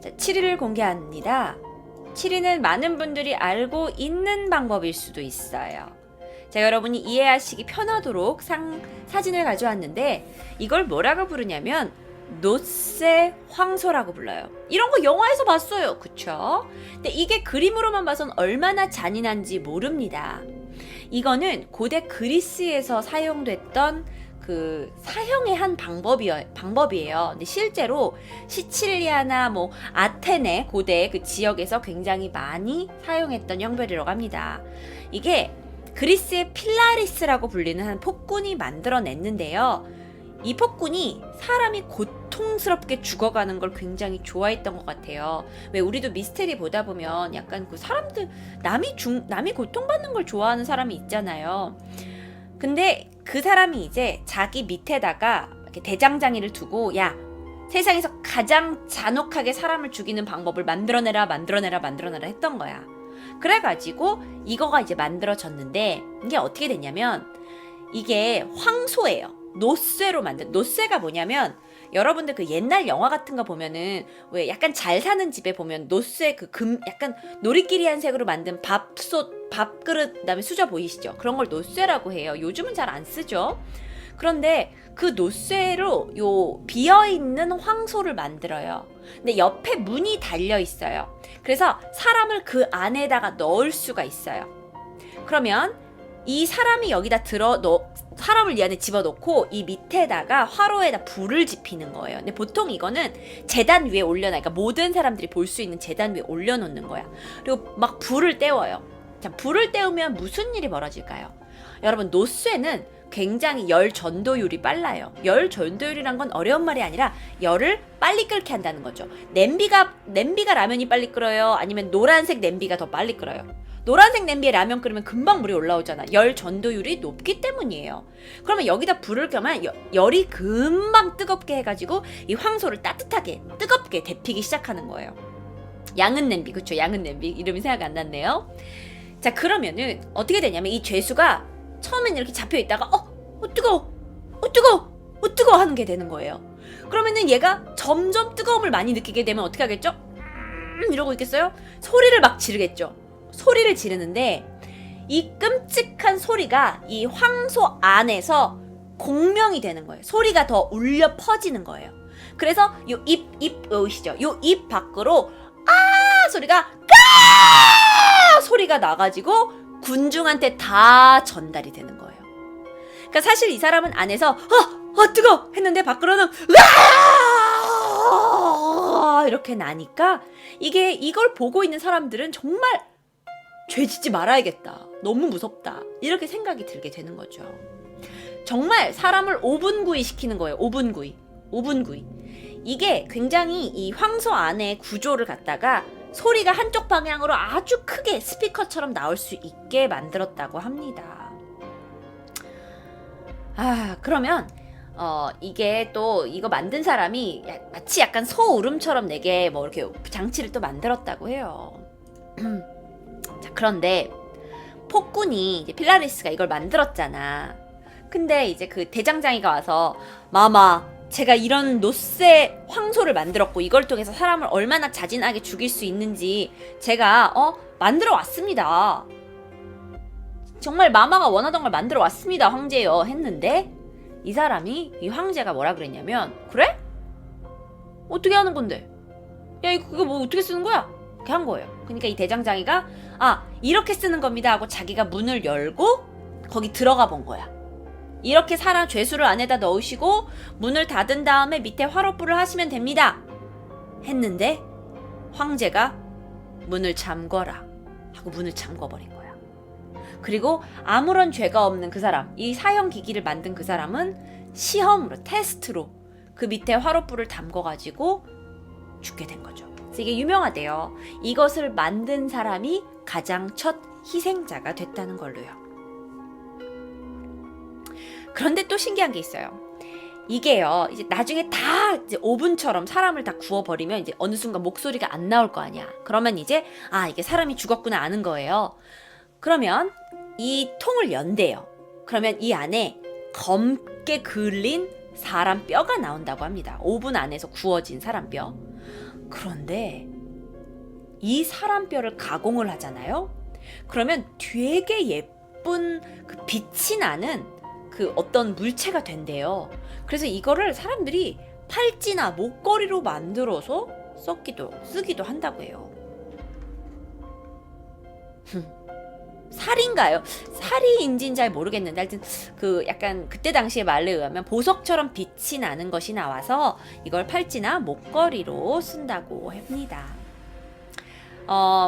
자, 7위를 공개합니다. 7위는 많은 분들이 알고 있는 방법일 수도 있어요. 자, 여러분이 이해하시기 편하도록 사진을 가져왔는데 이걸 뭐라고 부르냐면 노쇠 황소라고 불러요. 이런 거 영화에서 봤어요. 그쵸? 근데 이게 그림으로만 봐선 얼마나 잔인한지 모릅니다. 이거는 고대 그리스에서 사용됐던 그 사형의 한 방법이에요. 근데 실제로 시칠리아나 뭐 아테네 고대 그 지역에서 굉장히 많이 사용했던 형벌이라고 합니다. 이게 그리스의 필라리스라고 불리는 한 폭군이 만들어냈는데요. 이 폭군이 사람이 고통스럽게 죽어가는 걸 굉장히 좋아했던 것 같아요. 왜 우리도 미스테리 보다 보면 약간 그 사람들 남이 고통받는 걸 좋아하는 사람이 있잖아요. 근데 그 사람이 이제 자기 밑에다가 이렇게 대장장이를 두고 야 세상에서 가장 잔혹하게 사람을 죽이는 방법을 만들어내라 했던 거야. 그래가지고 이거가 이제 만들어졌는데 이게 어떻게 됐냐면 이게 황소예요. 노쇠로 만든. 노쇠가 뭐냐면 여러분들 그 옛날 영화 같은 거 보면은 왜 약간 잘 사는 집에 보면 노쇠 그 약간 놀이끼리 색으로 만든 밥그릇 그다음에 수저 보이시죠? 그런 걸 노쇠라고 해요. 요즘은 잘 안 쓰죠. 그런데 그 노쇠로 요 비어있는 황소를 만들어요. 근데 옆에 문이 달려 있어요. 그래서 사람을 그 안에다가 넣을 수가 있어요. 그러면 이 사람이 여기다 사람을 이 안에 집어넣고 이 밑에다가 화로에다 불을 지피는 거예요. 근데 보통 이거는 제단 위에 올려놔. 그러니까 모든 사람들이 볼 수 있는 제단 위에 올려놓는 거야. 그리고 막 불을 떼워요. 자, 불을 떼우면 무슨 일이 벌어질까요? 여러분, 노쇠는 굉장히 열 전도율이 빨라요. 열 전도율이란 건 어려운 말이 아니라 열을 빨리 끓게 한다는 거죠. 냄비가 라면이 빨리 끓어요? 아니면 노란색 냄비가 더 빨리 끓어요? 노란색 냄비에 라면 끓이면 금방 물이 올라오잖아. 열 전도율이 높기 때문이에요. 그러면 여기다 불을 켜면 열이 금방 뜨겁게 해가지고 이 황소를 따뜻하게 뜨겁게 데피기 시작하는 거예요. 양은 냄비, 그쵸? 양은 냄비 이름이 생각이 안 났네요. 자, 그러면은 어떻게 되냐면 이 죄수가 처음엔 이렇게 잡혀있다가 뜨거워 하는 게 되는 거예요. 그러면은 얘가 점점 뜨거움을 많이 느끼게 되면 어떻게 하겠죠? 이러고 있겠어요? 소리를 막 지르겠죠. 소리를 지르는데 이 끔찍한 소리가 이 황소 안에서 공명이 되는 거예요. 소리가 더 울려 퍼지는 거예요. 그래서 요 입 보이시죠? 요 입 밖으로 소리가 소리가 나가지고 군중한테 다 전달이 되는 거예요. 그러니까 사실 이 사람은 안에서 뜨거워 했는데 밖으로는 이렇게 나니까 이걸 보고 있는 사람들은 정말 죄 짓지 말아야겠다. 너무 무섭다. 이렇게 생각이 들게 되는 거죠. 정말 사람을 오분구이 시키는 거예요. 오분구이. 이게 굉장히 이 황소 안의 구조를 갖다가 소리가 한쪽 방향으로 아주 크게 스피커처럼 나올 수 있게 만들었다고 합니다. 그러면 이게 또 이거 만든 사람이 마치 약간 소울음처럼 내게 뭐 이렇게 장치를 또 만들었다고 해요. 자, 그런데 폭군이 이제 필라리스가 이걸 만들었잖아. 근데 이제 그 대장장이가 와서 마마, 제가 이런 노쇠 황소를 만들었고 이걸 통해서 사람을 얼마나 자진하게 죽일 수 있는지 제가 만들어 왔습니다. 정말 마마가 원하던 걸 만들어 왔습니다, 황제요. 했는데 이 사람이, 이 황제가 뭐라 그랬냐면, 그래? 어떻게 하는 건데? 야, 이거 뭐 어떻게 쓰는 거야? 이렇게 한 거예요. 그러니까 이 대장장이가 이렇게 쓰는 겁니다 하고 자기가 문을 열고 거기 들어가 본 거야. 이렇게 사람 죄수를 안에다 넣으시고 문을 닫은 다음에 밑에 화롯불을 하시면 됩니다 했는데 황제가 문을 잠궈라 하고 문을 잠궈버린 거야. 그리고 아무런 죄가 없는 그 사람, 이 사형기기를 만든 그 사람은 시험으로, 테스트로 그 밑에 화롯불을 담궈가지고 죽게 된 거죠. 그래서 이게 유명하대요. 이것을 만든 사람이 가장 첫 희생자가 됐다는 걸로요. 그런데 또 신기한 게 있어요. 이게요, 이제 나중에 다 이제 오븐처럼 사람을 다 구워버리면 이제 어느 순간 목소리가 안 나올 거 아니야. 그러면 이제 이게 사람이 죽었구나 아는 거예요. 그러면 이 통을 연대요. 그러면 이 안에 검게 그을린 사람 뼈가 나온다고 합니다. 오븐 안에서 구워진 사람 뼈. 그런데 이 사람 뼈를 가공을 하잖아요. 그러면 되게 예쁜 그 빛이 나는 그 어떤 물체가 된대요. 그래서 이거를 사람들이 팔찌나 목걸이로 만들어서 쓰기도 한다고 해요. 살인가요? 살이인지는 잘 모르겠는데 하여튼 그 약간 그때 당시의 말에 의하면 보석처럼 빛이 나는 것이 나와서 이걸 팔찌나 목걸이로 쓴다고 합니다.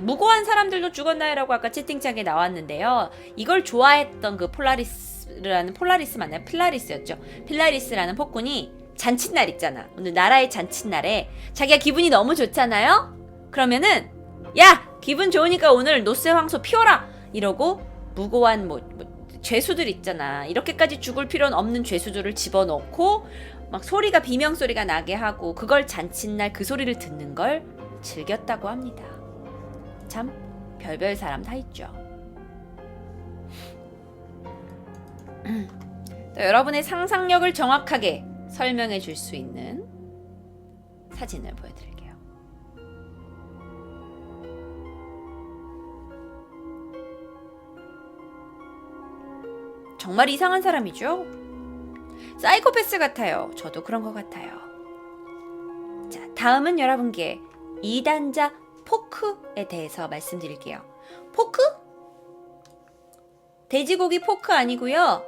무고한 사람들도 죽었나요? 라고 아까 채팅창에 나왔는데요. 이걸 좋아했던 그 폴라리스 맞나요? 필라리스였죠. 필라리스라는 폭군이 잔칫날 있잖아. 오늘 나라의 잔칫날에 자기가 기분이 너무 좋잖아요? 그러면은 야! 기분 좋으니까 오늘 노쇠 황소 피워라! 이러고 무고한 죄수들 있잖아. 이렇게까지 죽을 필요는 없는 죄수들을 집어넣고 막 소리가 비명소리가 나게 하고 그걸 잔칫날 그 소리를 듣는 걸 즐겼다고 합니다. 참 별별 사람 다 있죠. 또 여러분의 상상력을 정확하게 설명해 줄 수 있는 사진을 보여드릴게요. 정말 이상한 사람이죠? 사이코패스 같아요. 저도 그런 것 같아요. 자, 다음은 여러분께 2단자 포크에 대해서 말씀드릴게요. 포크? 돼지고기 포크 아니고요.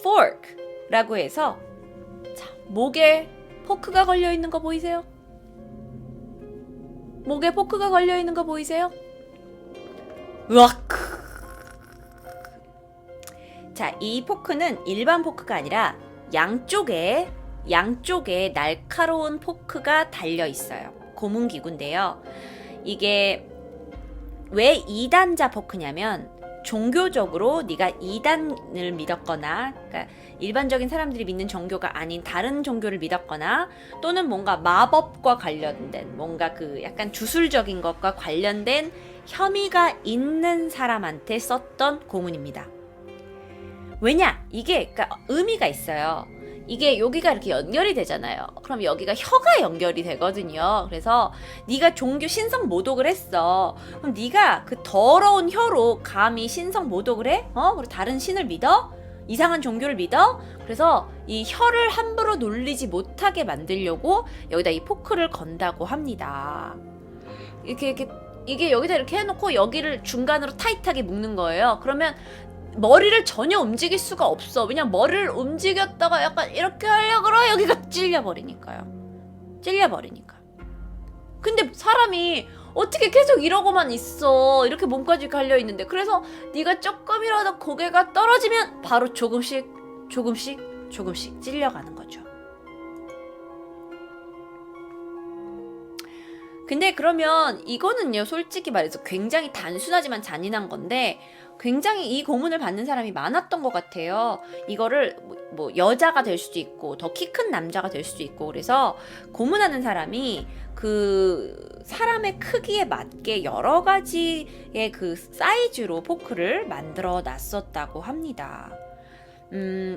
fork라고 해서 자, 목에 포크가 걸려 있는 거 보이세요? 목에 포크가 걸려 있는 거 보이세요? 으악! 자, 이 포크는 일반 포크가 아니라 양쪽에 날카로운 포크가 달려 있어요. 고문기구인데요. 이게 왜 2단자 포크냐면 종교적으로 네가 2단을 믿었거나 그러니까 일반적인 사람들이 믿는 종교가 아닌 다른 종교를 믿었거나 또는 뭔가 마법과 관련된 뭔가 그 약간 주술적인 것과 관련된 혐의가 있는 사람한테 썼던 고문입니다. 왜냐? 이게 그러니까 의미가 있어요. 이게 여기가 이렇게 연결이 되잖아요. 그럼 여기가 혀가 연결이 되거든요. 그래서 네가 종교 신성 모독을 했어. 그럼 네가 그 더러운 혀로 감히 신성 모독을 해? 그리고 다른 신을 믿어? 이상한 종교를 믿어? 그래서 이 혀를 함부로 놀리지 못하게 만들려고 여기다 이 포크를 건다고 합니다. 이게 여기다 이렇게 해놓고 여기를 중간으로 타이트하게 묶는 거예요. 그러면 머리를 전혀 움직일 수가 없어. 왜냐면 머리를 움직였다가 약간 이렇게 하려고 그러 여기가 찔려버리니까. 근데 사람이 어떻게 계속 이러고만 있어. 이렇게 몸까지 갈려있는데. 그래서 네가 조금이라도 고개가 떨어지면 바로 조금씩 찔려가는 거죠. 근데 그러면 이거는요, 솔직히 말해서 굉장히 단순하지만 잔인한 건데 굉장히 이 고문을 받는 사람이 많았던 것 같아요. 이거를 뭐 여자가 될 수도 있고 더 키 큰 남자가 될 수도 있고 그래서 고문하는 사람이 그 사람의 크기에 맞게 여러 가지의 그 사이즈로 포크를 만들어 놨었다고 합니다.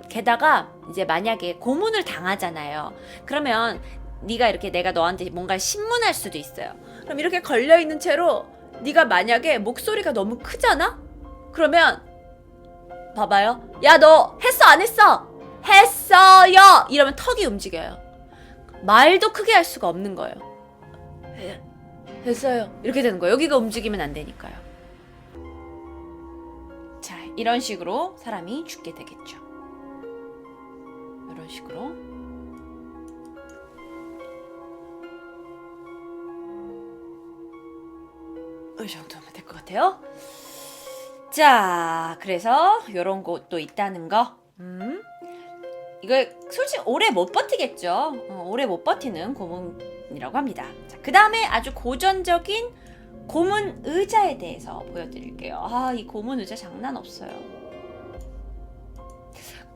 게다가 이제 만약에 고문을 당하잖아요. 그러면 네가 이렇게 내가 너한테 뭔가 신문할 수도 있어요. 그럼 이렇게 걸려있는 채로 네가 만약에 목소리가 너무 크잖아? 그러면 봐봐요. 야, 너 했어 안 했어? 했어요! 이러면 턱이 움직여요. 말도 크게 할 수가 없는 거예요. 했어요. 이렇게 되는 거예요. 여기가 움직이면 안 되니까요. 자, 이런 식으로 사람이 죽게 되겠죠. 이런 식으로. 이 정도면 될 것 같아요. 자, 그래서 이런 것도 있다는 거. 이거 솔직히 오래 못 버티겠죠. 오래 못 버티는 고문이라고 합니다. 자, 그 다음에 아주 고전적인 고문 의자에 대해서 보여드릴게요. 이 고문 의자 장난 없어요.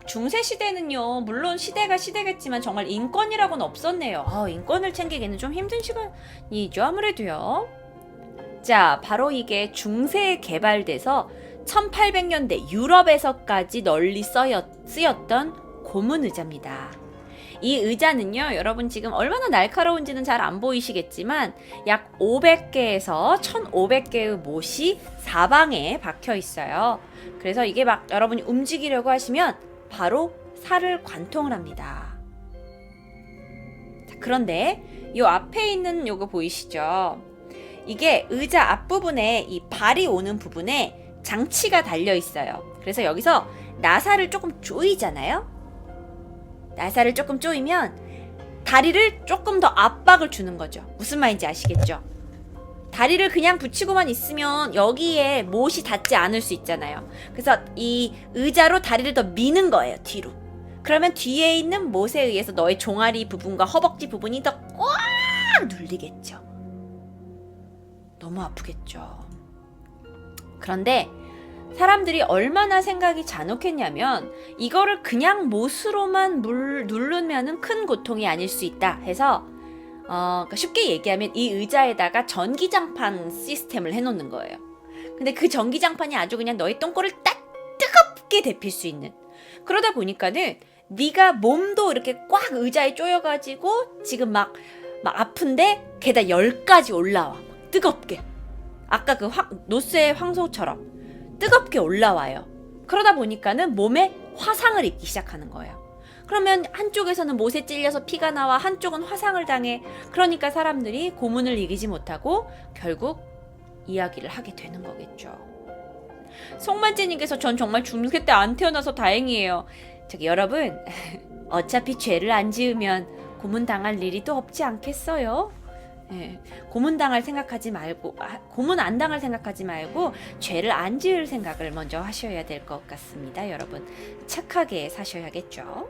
중세 시대는요, 물론 시대가 시대겠지만 정말 인권이라고는 없었네요. 인권을 챙기기는 좀 힘든 시간이죠, 아무래도요. 자, 바로 이게 중세에 개발돼서 1800년대 유럽에서까지 널리 쓰였던 고문 의자입니다. 이 의자는요, 여러분 지금 얼마나 날카로운지는 잘 안 보이시겠지만 약 500개에서 1500개의 못이 사방에 박혀 있어요. 그래서 이게 막 여러분이 움직이려고 하시면 바로 살을 관통을 합니다. 자, 그런데 이 앞에 있는 요거 보이시죠? 이게 의자 앞부분에 이 발이 오는 부분에 장치가 달려 있어요. 그래서 여기서 나사를 조금 조이잖아요. 나사를 조금 조이면 다리를 조금 더 압박을 주는 거죠. 무슨 말인지 아시겠죠? 다리를 그냥 붙이고만 있으면 여기에 못이 닿지 않을 수 있잖아요. 그래서 이 의자로 다리를 더 미는 거예요, 뒤로. 그러면 뒤에 있는 못에 의해서 너의 종아리 부분과 허벅지 부분이 더 꽉 눌리겠죠. 너무 아프겠죠. 그런데 사람들이 얼마나 생각이 잔혹했냐면 이거를 그냥 못으로만 누르면은 큰 고통이 아닐 수 있다 해서 그러니까 쉽게 얘기하면 이 의자에다가 전기장판 시스템을 해놓는 거예요. 근데 그 전기장판이 아주 그냥 너의 똥꼬를 딱 뜨겁게 데필 수 있는. 그러다 보니까는 네가 몸도 이렇게 꽉 의자에 쪼여가지고 지금 막 아픈데 게다가 열까지 올라와. 뜨겁게. 아까 그 노스의 황소처럼 뜨겁게 올라와요. 그러다 보니까는 몸에 화상을 입기 시작하는 거예요. 그러면 한쪽에서는 못에 찔려서 피가 나와 한쪽은 화상을 당해. 그러니까 사람들이 고문을 이기지 못하고 결국 이야기를 하게 되는 거겠죠. 송만재님께서 전 정말 중세 때 안 태어나서 다행이에요. 저기 여러분 어차피 죄를 안 지으면 고문 당할 일이 또 없지 않겠어요? 예, 고문 안 당할 생각하지 말고 죄를 안 지을 생각을 먼저 하셔야 될 것 같습니다. 여러분 착하게 사셔야겠죠.